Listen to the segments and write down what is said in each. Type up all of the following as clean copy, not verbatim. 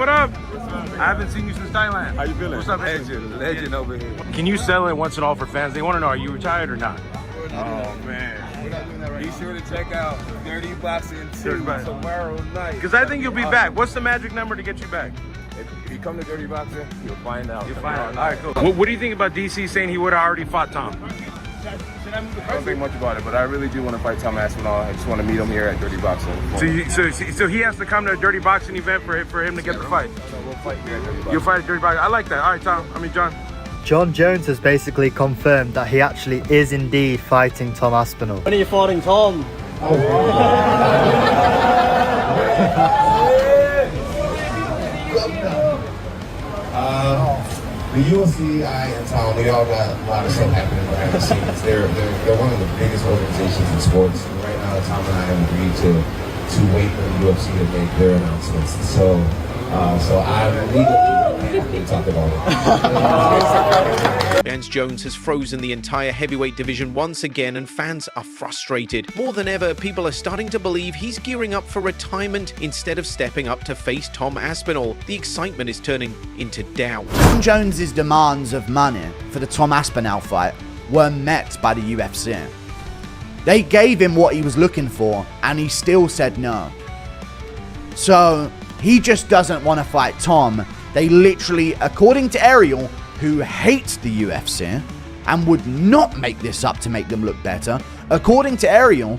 what up? I haven't seen you since Thailand. How you feeling? What's up, legend over here. Can you sell it once and all for fans? They want to know, are you retired or not? Oh man, be sure to check out Dirty Boxing 2 tomorrow night. Because I think you'll be back. What's the magic number to get you back? If you come to Dirty Boxing, you'll find out. You'll find out. All right, cool. What do you think about DC saying he would have already fought Tom? I don't think much about it, but I really do want to fight Tom Aspinall. I just want to meet him here at Dirty Boxing. So he has to come to a Dirty Boxing event for him to get the fight? No, we'll fight here at Dirty Boxing. You'll fight at Dirty Boxing. I like that. All right, Jon. Jon Jones has basically confirmed that he actually is indeed fighting Tom Aspinall. When are you fighting Tom? The UFC, and Tom, we all got a lot of stuff happening behind the scenes. They're one of the biggest organizations in sports. And right now, Tom and I have agreed to wait for the UFC to make their announcements. So I'm legally talk about it. Jon Jones has frozen the entire heavyweight division once again, and fans are frustrated. More than ever, people are starting to believe he's gearing up for retirement instead of stepping up to face Tom Aspinall. The excitement is turning into doubt. Jon Jones's demands of money for the Tom Aspinall fight were met by the UFC. They gave him what he was looking for, and he still said no. So he just doesn't want to fight Tom. They literally, according to Ariel, who hates the UFC and would not make this up to make them look better, according to Ariel,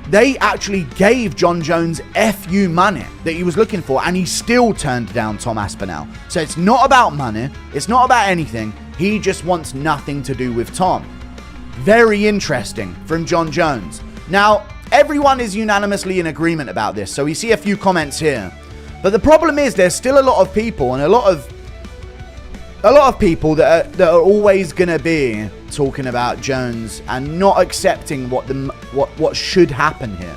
they actually gave Jon Jones FU money that he was looking for, and he still turned down Tom Aspinall. So it's not about money, it's not about anything, he just wants nothing to do with Tom. Very interesting from Jon Jones. Now, everyone is unanimously in agreement about this, so we see a few comments here. But the problem is there's still a lot of people and a lot of people that are always going to be talking about Jones and not accepting what should happen here.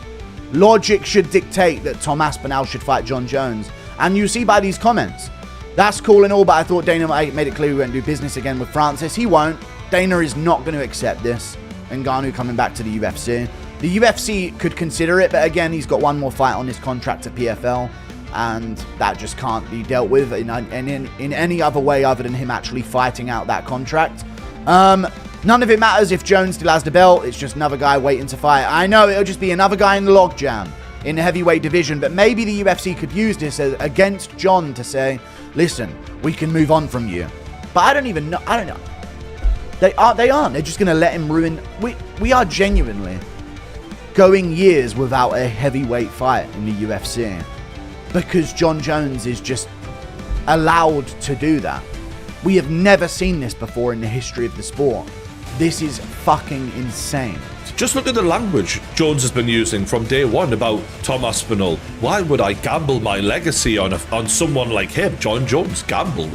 Logic should dictate that Tom Aspinall should fight Jon Jones. And you see by these comments, that's cool and all, but I thought Dana made it clear we won't do business again with Francis. He won't. Dana is not going to accept this. Ngannou coming back to the UFC. The UFC could consider it, but again, he's got one more fight on his contract to PFL. And that just can't be dealt with in any other way other than him actually fighting out that contract. None of it matters if Jones still has the belt. It's just another guy waiting to fight. I know it'll just be another guy in the logjam in the heavyweight division, but maybe the UFC could use this against Jon to say, listen, we can move on from you. But I don't even know. I don't know. They aren't. They're just going to let him ruin. We are genuinely going years without a heavyweight fight in the UFC. Because Jon Jones is just allowed to do that. We have never seen this before in the history of the sport. This is fucking insane. Just look at the language Jones has been using from day one about Tom Aspinall. Why would I gamble my legacy on someone like him? Jon Jones, gamble.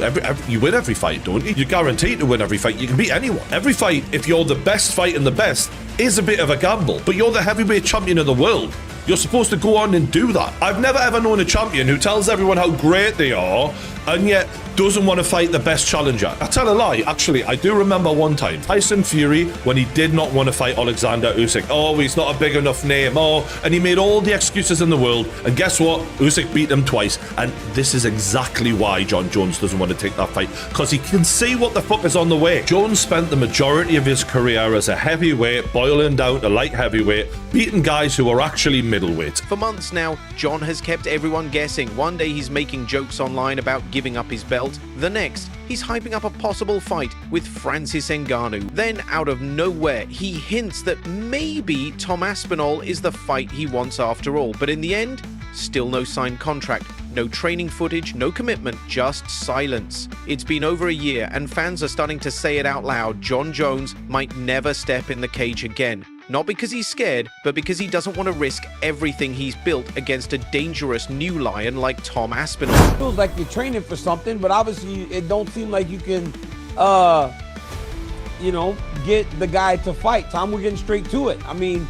You win every fight, don't you? You're guaranteed to win every fight. You can beat anyone. Every fight, if you're the best fighting the best, is a bit of a gamble. But you're the heavyweight champion of the world. You're supposed to go on and do that. I've never ever known a champion who tells everyone how great they are and yet doesn't want to fight the best challenger. I tell a lie, actually, I do remember one time, Tyson Fury, when he did not want to fight Alexander Usyk. Oh, he's not a big enough name. Oh, and he made all the excuses in the world. And guess what? Usyk beat him twice. And this is exactly why Jon Jones doesn't want to take that fight, because he can see what the fuck is on the way. Jones spent the majority of his career as a heavyweight, boiling down to light heavyweight, beating guys who are actually middleweight. For months now, Jon has kept everyone guessing. One day he's making jokes online about giving up his belt. The next, he's hyping up a possible fight with Francis Ngannou. Then, out of nowhere, he hints that maybe Tom Aspinall is the fight he wants after all. But in the end, still no signed contract, no training footage, no commitment, just silence. It's been over a year and fans are starting to say it out loud. Jon Jones might never step in the cage again. Not because he's scared, but because he doesn't want to risk everything he's built against a dangerous new lion like Tom Aspinall. It feels like you're training for something, but obviously it don't seem like you can, get the guy to fight. Tom, we're getting straight to it. I mean,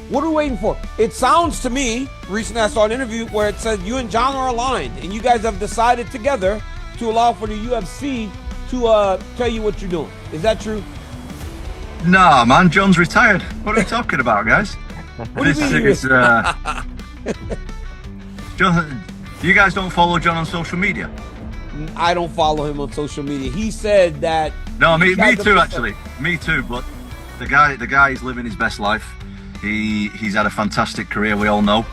what are we waiting for? It sounds to me, recently I saw an interview where it said you and Jon are aligned, and you guys have decided together to allow for the UFC to tell you what you're doing. Is that true? Nah, man, Jon's retired. What are we talking about, guys? What do you mean? You guys don't follow Jon on social media? I don't follow him on social media. He said that. No, me too, actually. Me too. But the guy is living his best life. He's had a fantastic career. We all know.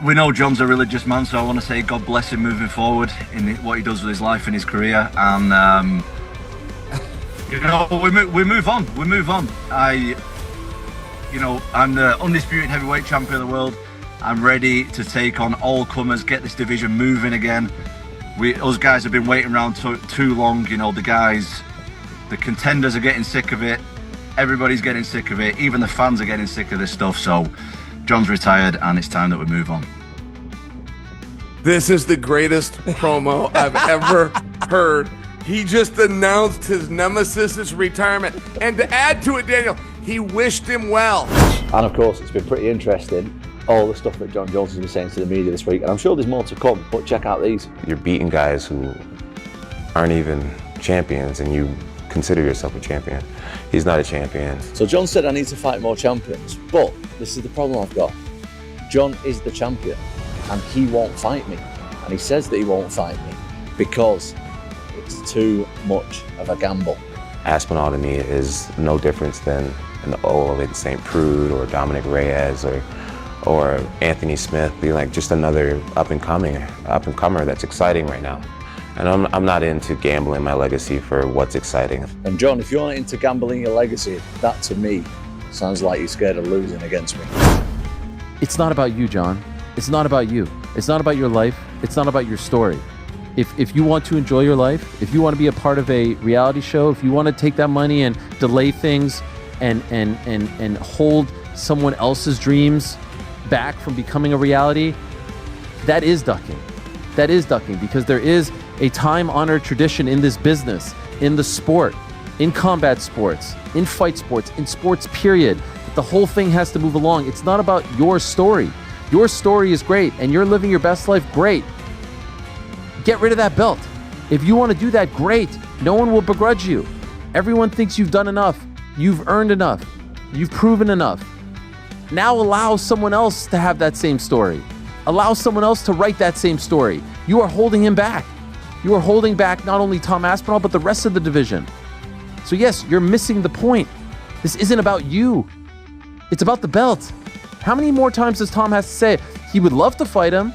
We know Jon's a religious man, so I want to say God bless him moving forward in what he does with his life and his career. And you know, we move on. We move on. I'm the undisputed heavyweight champion of the world. I'm ready to take on all comers, get this division moving again. Us guys have been waiting around too long. You know, the contenders are getting sick of it. Everybody's getting sick of it. Even the fans are getting sick of this stuff. So Jon's retired and it's time that we move on. This is the greatest promo I've ever heard. He just announced his nemesis' retirement. And to add to it, Daniel, he wished him well. And of course, it's been pretty interesting, all the stuff that Jon Jones has been saying to the media this week. And I'm sure there's more to come, but check out these. You're beating guys who aren't even champions, and you consider yourself a champion. He's not a champion. So Jon said I need to fight more champions, but this is the problem I've got. Jon is the champion, and he won't fight me. And he says that he won't fight me because it's too much of a gamble. Aspinall to me is no difference than an Olin St. Prude or Dominic Reyes or Anthony Smith, being like just another up-and-comer that's exciting right now. And I'm not into gambling my legacy for what's exciting. And Jon, if you're not into gambling your legacy, that to me sounds like you're scared of losing against me. It's not about you, Jon. It's not about you. It's not about your life. It's not about your story. If you want to enjoy your life, if you want to be a part of a reality show, if you want to take that money and delay things and hold someone else's dreams back from becoming a reality, that is ducking. That is ducking, because there is a time-honored tradition in this business, in the sport, in combat sports, in fight sports, in sports period. The whole thing has to move along. It's not about your story. Your story is great and you're living your best life, great. Get rid of that belt. If you want to do that, great. No one will begrudge you. Everyone thinks you've done enough. You've earned enough. You've proven enough. Now allow someone else to have that same story. Allow someone else to write that same story. You are holding him back. You are holding back not only Tom Aspinall, but the rest of the division. So yes, you're missing the point. This isn't about you. It's about the belt. How many more times does Tom have to say it? He would love to fight him.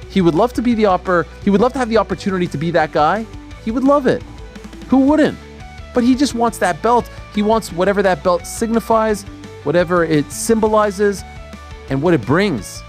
He would love to be he would love to have the opportunity to be that guy. He would love it. Who wouldn't? But he just wants that belt. He wants whatever that belt signifies, whatever it symbolizes, and what it brings.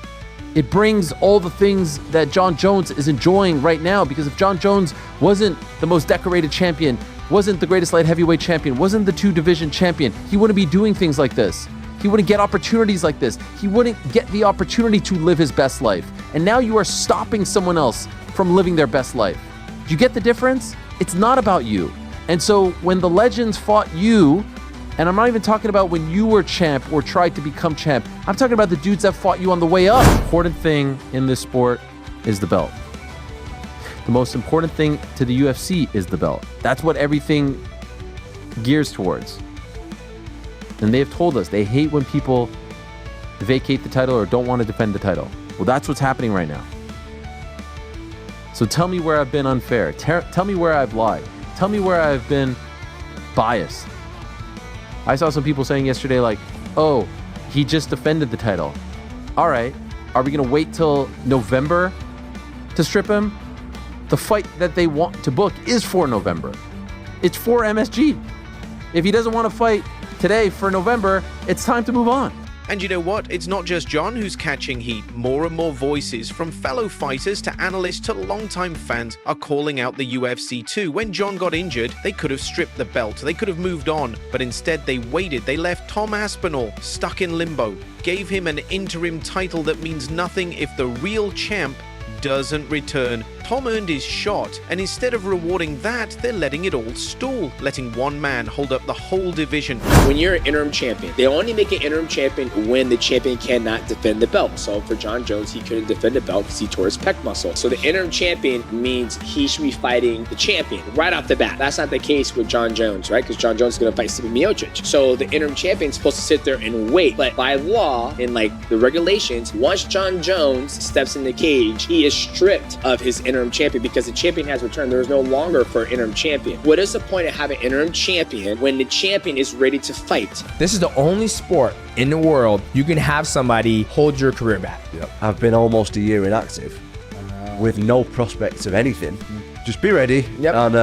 It brings all the things that Jon Jones is enjoying right now, because if Jon Jones wasn't the most decorated champion, wasn't the greatest light heavyweight champion, wasn't the 2-division champion, he wouldn't be doing things like this. He wouldn't get opportunities like this. He wouldn't get the opportunity to live his best life. And now you are stopping someone else from living their best life. Do you get the difference? It's not about you. And so when the legends fought you, and I'm not even talking about when you were champ or tried to become champ, I'm talking about the dudes that fought you on the way up. The important thing in this sport is the belt. The most important thing to the UFC is the belt. That's what everything gears towards. And they've told us they hate when people vacate the title or don't want to defend the title. Well, that's what's happening right now. So tell me where I've been unfair. Tell me where I've lied. Tell me where I've been biased. I saw some people saying yesterday, like, oh, he just defended the title. All right, are we going to wait till November to strip him? The fight that they want to book is for November. It's for MSG. If he doesn't want to fight today for November, it's time to move on. And you know what? It's not just Jon who's catching heat. More and more voices, from fellow fighters to analysts to longtime fans, are calling out the UFC too. When Jon got injured, they could have stripped the belt, they could have moved on, but instead they waited. They left Tom Aspinall stuck in limbo, gave him an interim title that means nothing if the real champ doesn't return Tom earned his shot, and instead of rewarding that, they're letting it all stall, letting one man hold up the whole division. When you're an interim champion, they only make an interim champion when the champion cannot defend the belt. So for Jon Jones, he couldn't defend the belt because he tore his pec muscle. So the interim champion means he should be fighting the champion right off the bat. That's not the case with Jon Jones, right? Because Jon Jones is going to fight Stipe Miocic. So the interim champion is supposed to sit there and wait. But by law, in like the regulations, once Jon Jones steps in the cage, he is stripped of his interim champion because the champion has returned. There is no longer for interim champion. What is the point of having an interim champion when the champion is ready to fight? This is the only sport in the world you can have somebody hold your career back. Yep. I've been almost a year inactive with no prospects of anything. Just be ready, and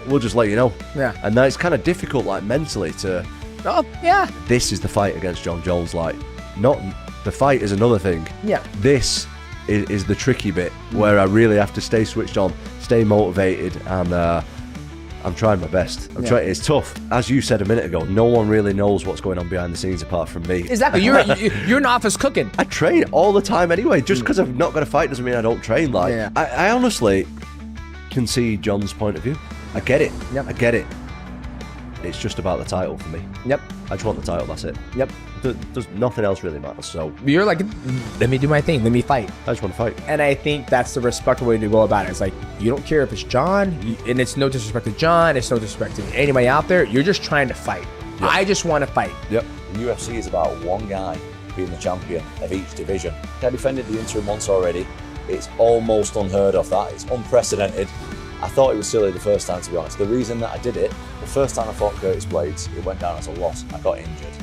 we'll just let you know. Yeah. And then it's kind of difficult, like mentally, to. Oh yeah. This is the fight against Jon Jones. Like, not the fight is another thing. Yeah. This is the tricky bit where I really have to stay switched on, stay motivated, and I'm trying my best. I'm trying. It's tough, as you said a minute ago. No one really knows what's going on behind the scenes apart from me. Exactly. You're in office cooking. I train all the time anyway. Just because I've not got a fight doesn't mean I don't train. Like, I honestly can see Jon's point of view. I get it. Yep. I get it. It's just about the title for me. Yep. I just want the title. That's it. Yep. There's nothing else really matters. So you're like, let me do my thing. Let me fight. I just want to fight. And I think that's the respectful way to go about it. It's like, you don't care if it's Jon, and it's no disrespect to Jon. It's no disrespect to anybody out there. You're just trying to fight. Yep. I just want to fight. Yep. The UFC is about one guy being the champion of each division. I defended the interim once already. It's almost unheard of. That it's unprecedented. I thought it was silly the first time, to be honest. The reason that I did it, the first time I fought Curtis Blades, it went down as a loss. I got injured.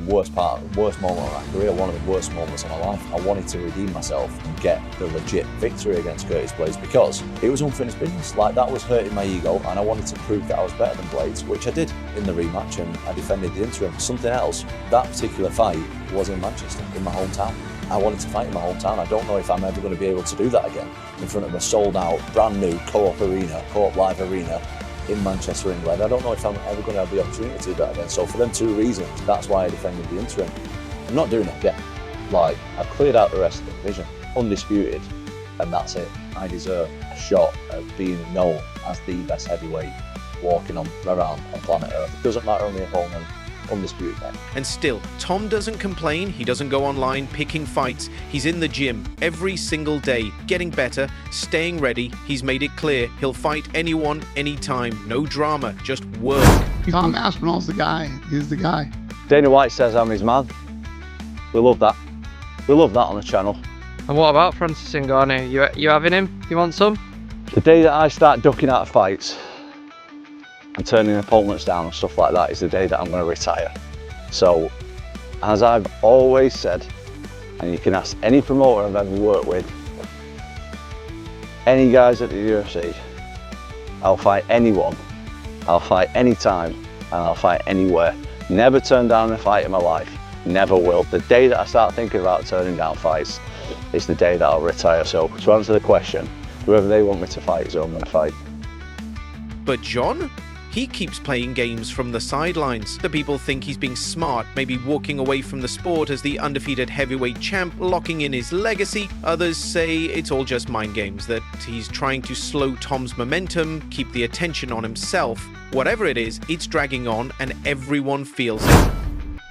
The worst moment of my career, one of the worst moments of my life. I wanted to redeem myself and get the legit victory against Curtis Blades because it was unfinished business. Like, that was hurting my ego, and I wanted to prove that I was better than Blades, which I did in the rematch, and I defended the interim. Something else, that particular fight was in Manchester, in my hometown. I wanted to fight in my hometown. I don't know if I'm ever going to be able to do that again in front of a sold-out, brand new Co-op Live arena in Manchester, England. I don't know if I'm ever going to have the opportunity to do that again. So for them two reasons, that's why I defended the interim. I'm not doing it again. Like, I've cleared out the rest of the division, undisputed, and that's it. I deserve a shot of being known as the best heavyweight walking around on planet Earth. It doesn't matter on the opponent. Undisputed then. And still, Tom doesn't complain. He doesn't go online picking fights. He's in the gym every single day, getting better, staying ready. He's made it clear he'll fight anyone, anytime. No drama, just work. Tom Aspinall's the guy. He's the guy. Dana White says I'm his man. We love that. We love that on the channel. And what about Francis Ngannou? You having him? You want some? The day that I start ducking out of fights and turning opponents down and stuff like that is the day that I'm going to retire. So, as I've always said, and you can ask any promoter I've ever worked with, any guys at the UFC, I'll fight anyone, I'll fight anytime, and I'll fight anywhere. Never turned down a fight in my life, never will. The day that I start thinking about turning down fights is the day that I'll retire. So, to answer the question, whoever they want me to fight is who I'm going to fight. But Jon? He keeps playing games from the sidelines. The people think he's being smart, maybe walking away from the sport as the undefeated heavyweight champ, locking in his legacy. Others say it's all just mind games, that he's trying to slow Tom's momentum, keep the attention on himself. Whatever it is, it's dragging on and everyone feels it.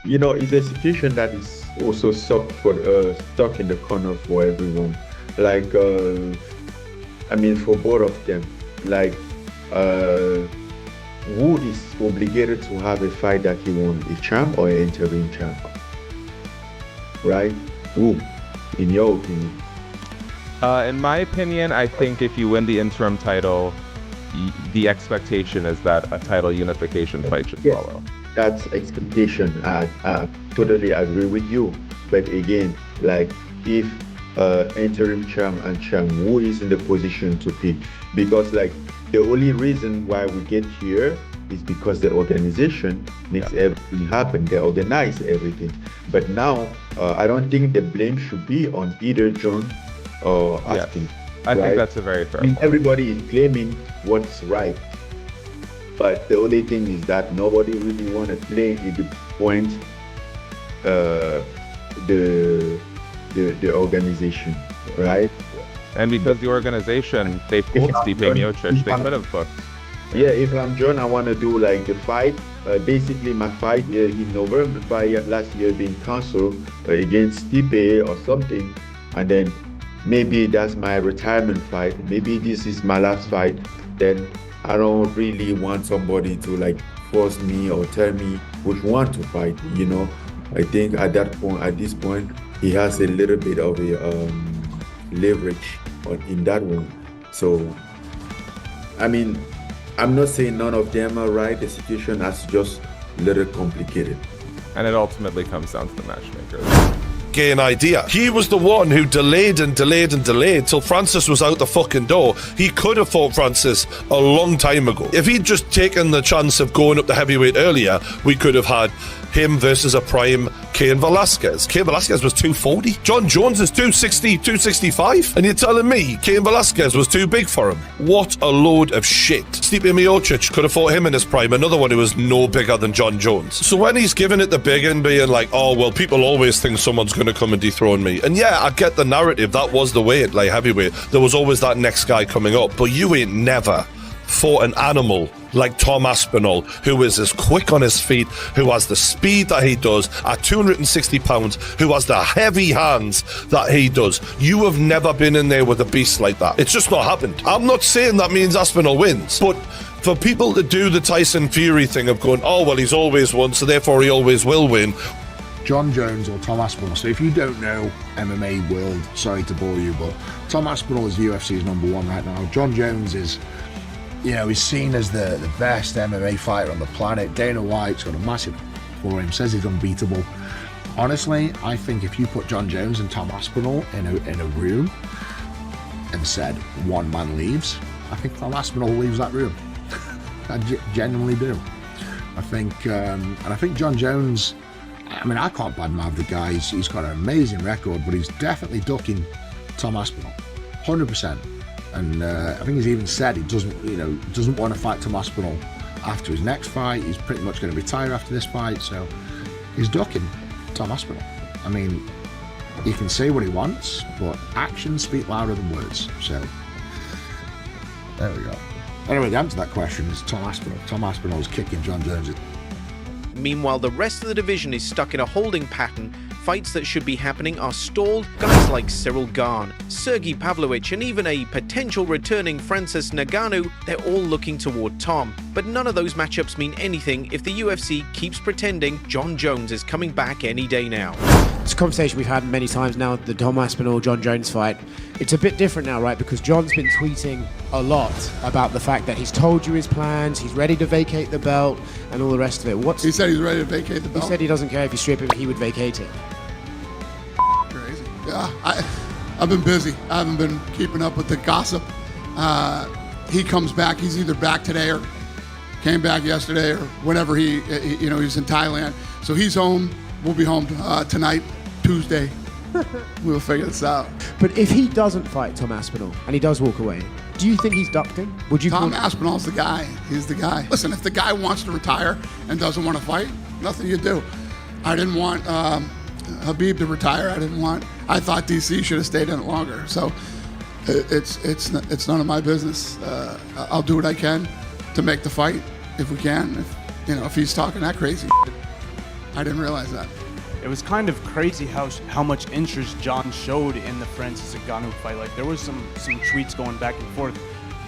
You know, it's a situation that is also stuck in the corner for everyone. Like, I mean, for both of them. Like, who is obligated to have a fight that he won, a champ or an interim champ? Right? Who, in your opinion? In my opinion, I think if you win the interim title, the expectation is that a title unification fight should follow. That's expectation. I totally agree with you. But again, like, if interim champ and champ, who is in the position to pick? Because, like, the only reason why we get here is because the organization makes everything happen. They organize everything. But now, I don't think the blame should be on either Jon or Aspinall. I think that's a very fair point. Everybody is claiming what's right. But the only thing is that nobody really want to play at the point the organization, right? And because the organization, they forced Stipe Miocic, they could have booked. Yeah, if I'm John, I want to do like the fight. Basically, my fight in November last year being canceled against Stipe or something, and then maybe that's my retirement fight. Maybe this is my last fight. Then I don't really want somebody to like force me or tell me which one to fight. You know, I think at this point, he has a little bit of a leverage in that one. So, I mean, I'm not saying none of them are right. The situation is just a little complicated. And it ultimately comes down to the matchmakers. Gane idea. He was the one who delayed till Francis was out the fucking door. He could have fought Francis a long time ago. If he'd just taken the chance of going up the heavyweight earlier, we could have had him versus a prime Cain Velasquez. Cain Velasquez was 240. Jon Jones is 260, 265. And you're telling me Cain Velasquez was too big for him? What a load of shit. Stipe Miocic could have fought him in his prime, another one who was no bigger than Jon Jones. So when he's giving it the big and being like, oh, well, people always think someone's going to come and dethrone me. And yeah, I get the narrative. That was the way at light heavyweight. There was always that next guy coming up. But you ain't never fought an animal like Tom Aspinall, who is as quick on his feet, who has the speed that he does at 260 pounds, who has the heavy hands that he does. You have never been in there with a beast like that. It's just not happened. I'm not saying that means Aspinall wins, but for people to do the Tyson Fury thing of going, oh, well, he's always won, so therefore he always will win. Jon Jones or Tom Aspinall. So if you don't know MMA world, sorry to bore you, but Tom Aspinall is the UFC's #1 right now. Jon Jones is, you know, he's seen as the best MMA fighter on the planet. Dana White's got a massive for him, says he's unbeatable. Honestly, I think if you put Jon Jones and Tom Aspinall in a room and said one man leaves, I think Tom Aspinall leaves that room. I genuinely do. I think, and I think Jon Jones, I mean, I can't badmouth the guy. He's got an amazing record, but he's definitely ducking Tom Aspinall, 100%. And I think he's even said he doesn't want to fight Tom Aspinall after his next fight. He's pretty much going to retire after this fight, so he's ducking Tom Aspinall. I mean, he can say what he wants, but actions speak louder than words. So there we go. Anyway, the answer to that question is Tom Aspinall. Tom Aspinall is kicking Jon Jones. Meanwhile, the rest of the division is stuck in a holding pattern. Fights that should be happening are stalled. Guys like Ciryl Gane, Sergey Pavlovich, and even a potential returning Francis Ngannou, they're all looking toward Tom. But none of those matchups mean anything if the UFC keeps pretending Jon Jones is coming back any day now. It's a conversation we've had many times now, the Tom Aspinall-Jon Jones fight. It's a bit different now, right? Because Jon's been tweeting a lot about the fact that he's told you his plans, he's ready to vacate the belt, and all the rest of it. He said he's ready to vacate the belt? He said he doesn't care if you strip him, he would vacate it. Crazy. Yeah, I've been busy. I haven't been keeping up with the gossip. He comes back. He's either back today or came back yesterday or whenever he's in Thailand. So he's home. We'll be home tonight, Tuesday. We'll figure this out. But if he doesn't fight Tom Aspinall and he does walk away, do you think he's ducked him? Would you? Tom Aspinall's the guy. He's the guy. Listen, if the guy wants to retire and doesn't want to fight, nothing you do. I didn't want Habib to retire. I thought DC should have stayed in it longer. So it's none of my business. I'll do what I can to make the fight if we can. If he's talking that crazy, I didn't realize that. It was kind of crazy how much interest Jon showed in the Francis Ngannou fight. Like, there was some tweets going back and forth.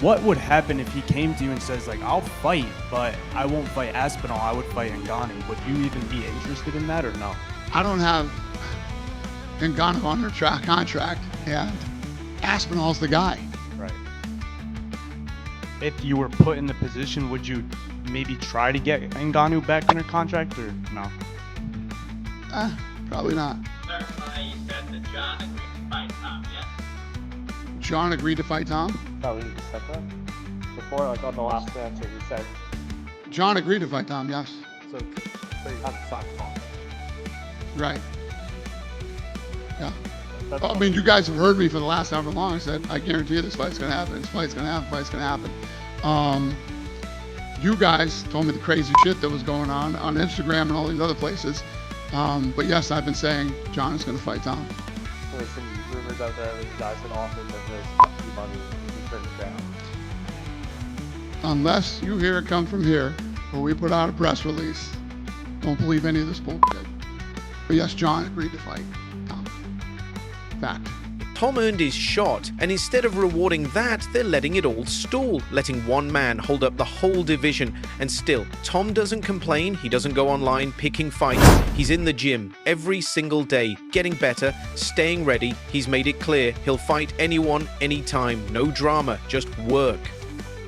What would happen if he came to you and says, like, I'll fight, but I won't fight Aspinall, I would fight Ngannou? Would you even be interested in that or no? I don't have Ngannou under contract, and Aspinall's the guy. Right. If you were put in the position, would you maybe try to get Ngannou back under contract or no? Probably not. Jon agreed to fight Tom? No, he said that before, like on the last answer, he said. Jon agreed to fight Tom, yes. So you haven't signed Tom. Right. Yeah. I mean, you guys have heard me for the last however long. I said, I guarantee you this fight's going to happen. This fight's going to happen. Fight's going to happen. You guys told me the crazy shit that was going on Instagram and all these other places. But yes, I've been saying Jon is going to fight Tom. definitely some rumors out there that you guys had offered that there's money to turn it down. Unless you hear it come from here, or we put out a press release, don't believe any of this bullshit. But yes, Jon agreed to fight. Fact. Tom earned his shot, and instead of rewarding that, they're letting it all stall, letting one man hold up the whole division. And still, Tom doesn't complain, he doesn't go online picking fights. He's in the gym every single day, getting better, staying ready. He's made it clear he'll fight anyone, anytime, no drama, just work.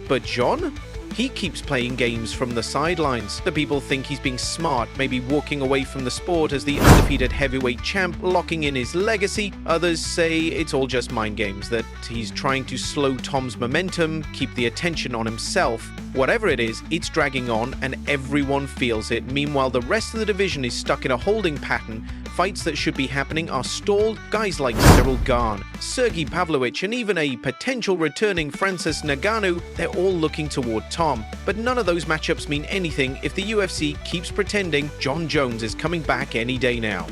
But Jon? He keeps playing games from the sidelines. The people think he's being smart, maybe walking away from the sport as the undefeated heavyweight champ, locking in his legacy. Others say it's all just mind games, that he's trying to slow Tom's momentum, keep the attention on himself. Whatever it is, it's dragging on and everyone feels it. Meanwhile, the rest of the division is stuck in a holding pattern. Fights that should be happening are stalled. Guys like Ciryl Gane, Sergey Pavlovich, and even a potential returning Francis Ngannou, they're all looking toward Tom. But none of those matchups mean anything if the UFC keeps pretending Jon Jones is coming back any day now.